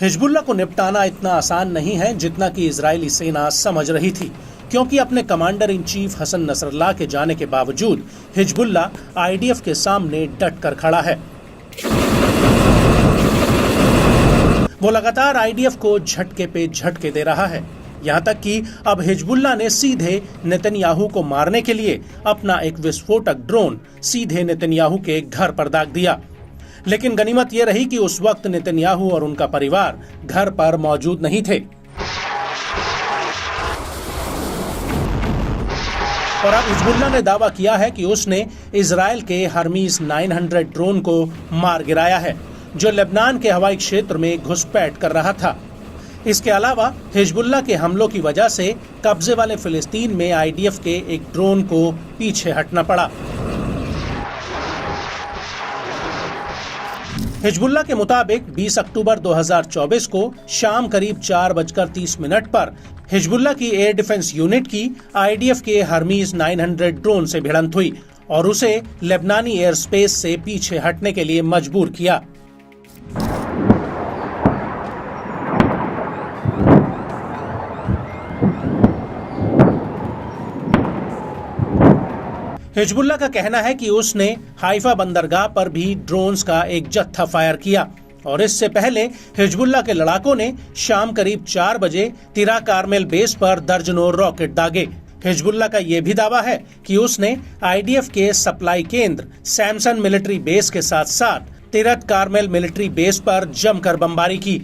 Hezbollah को निपटाना इतना आसान नहीं है जितना कि इजरायली सेना समझ रही थी, क्योंकि अपने commander in chief Hassan Nasrallah के जाने के बावजूद हिजबुल्लाह आईडीएफ के सामने डट कर खड़ा है। वो लगातार आईडीएफ को झटके पे झटके दे रहा है, यहाँ तक कि अब हिजबुल्लाह ने सीधे नेतन्याहू को मारने के लिए अपना एक विस्फोटक ड्रोन सीधे नेतन्याहू के घर पर दाग दिया। लेकिन गनीमत यह रही कि उस वक्त नेतन्याहू और उनका परिवार घर पर मौजूद नहीं थे। और अब हिजबुल्लाह ने दावा किया है कि उसने इजराइल के हर्मीज 900 ड्रोन को मार गिराया है, जो लेबनान के हवाई क्षेत्र में घुसपैठ कर रहा था। इसके अलावा हिजबुल्लाह के हमलों की वजह से कब्जे वाले फिलिस्तीन में आईडीएफ के एक ड्रोन को पीछे हटना पड़ा। हिजबुल्लाह के मुताबिक 20 अक्टूबर 2024 को शाम करीब 4:30 पर हिजबुल्लाह की एयर डिफेंस यूनिट की आईडीएफ के हर्मीज 900 ड्रोन से भिड़ंत हुई और उसे लेबनानी एयर स्पेस से पीछे हटने के लिए मजबूर किया। हिजबुल्लाह का कहना है कि उसने हाइफा बंदरगाह पर भी ड्रोन्स का एक जत्था फायर किया और इससे पहले हिजबुल्लाह के लड़ाकों ने शाम करीब 4 बजे तिरा कारमेल बेस पर दर्जनों रॉकेट दागे। हिजबुल्लाह का यह भी दावा है कि उसने आईडीएफ के सप्लाई केंद्र सैमसन मिलिट्री बेस के साथ साथ तिरत कारमेल मिलिट्री बेस पर जमकर बमबारी की।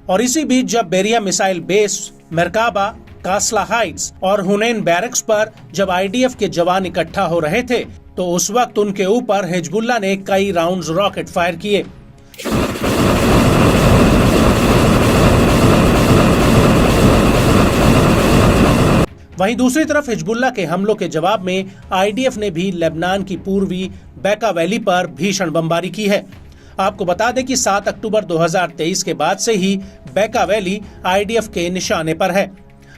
और इसी बीच जब बेरिया मिसाइल बेस, मरकाबा, कासला हाइट्स और हुनैन बैरक्स पर जब आईडीएफ के जवान इकट्ठा हो रहे थे, तो उस वक्त उनके ऊपर हिजबुल्लाह ने कई राउंड्स रॉकेट फायर किए। वहीं दूसरी तरफ हिजबुल्लाह के हमलों के जवाब में आईडीएफ ने भी लेबनान की पूर्वी बैका वैली पर भीषण बमबारी की है। आपको बता दें कि 7 अक्टूबर 2023 के बाद से ही बैका वैली आईडीएफ के निशाने पर है।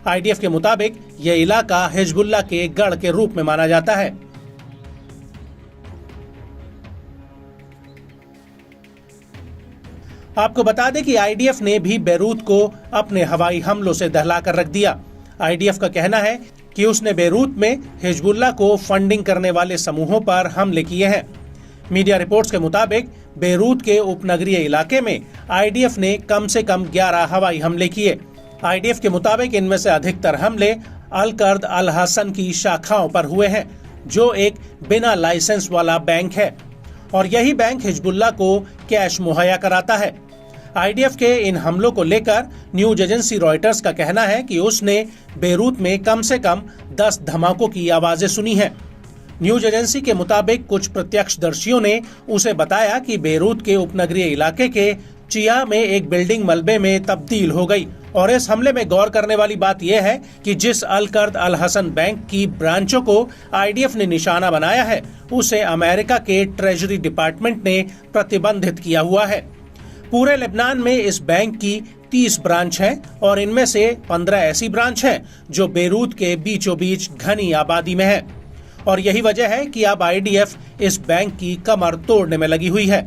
आईडीएफ के मुताबिक यह इलाका हिजबुल्लाह के गढ़ के रूप में माना जाता है। आपको बता दें कि आईडीएफ ने भी बेरूत को अपने हवाई हमलों से दहला कर रख दिया। आईडीएफ का कहना है कि उसने बेरूत में हिजबुल्लाह को फंडिंग करने वाले समूहों पर हमले किए हैं। मीडिया रिपोर्ट्स के मुताबिक बेरूत के उपनगरीय इलाके में आईडीएफ ने कम से कम 11 हवाई हमले किए। आईडीएफ के मुताबिक इनमें से अधिकतर हमले अल कर्द अल हसन की शाखाओं पर हुए हैं, जो एक बिना लाइसेंस वाला बैंक है और यही बैंक हिजबुल्लाह को कैश मुहैया कराता है। आईडीएफ के इन हमलों को लेकर न्यूज एजेंसी रॉयटर्स का कहना है कि उसने बेरूत में कम से कम 10 धमाकों की आवाजें सुनी हैं। न्यूज एजेंसी के मुताबिक कुछ प्रत्यक्षदर्शियों ने उसे बताया कि बेरूत के उपनगरीय इलाके के चिया में एक बिल्डिंग मलबे में तब्दील हो गई। और इस हमले में गौर करने वाली बात यह है कि जिस अल कर्द अल हसन बैंक की ब्रांचों को आईडीएफ ने निशाना बनाया है, उसे अमेरिका के ट्रेजरी डिपार्टमेंट ने प्रतिबंधित किया हुआ है। पूरे लेबनान में इस बैंक की 30 ब्रांच हैं और इनमें से 15 ऐसी ब्रांच हैं जो बेरूत के बीचों बीच घनी आबादी में है। और यही वजह है कि अब आईडीएफ इस बैंक की कमर तोड़ने में लगी हुई है।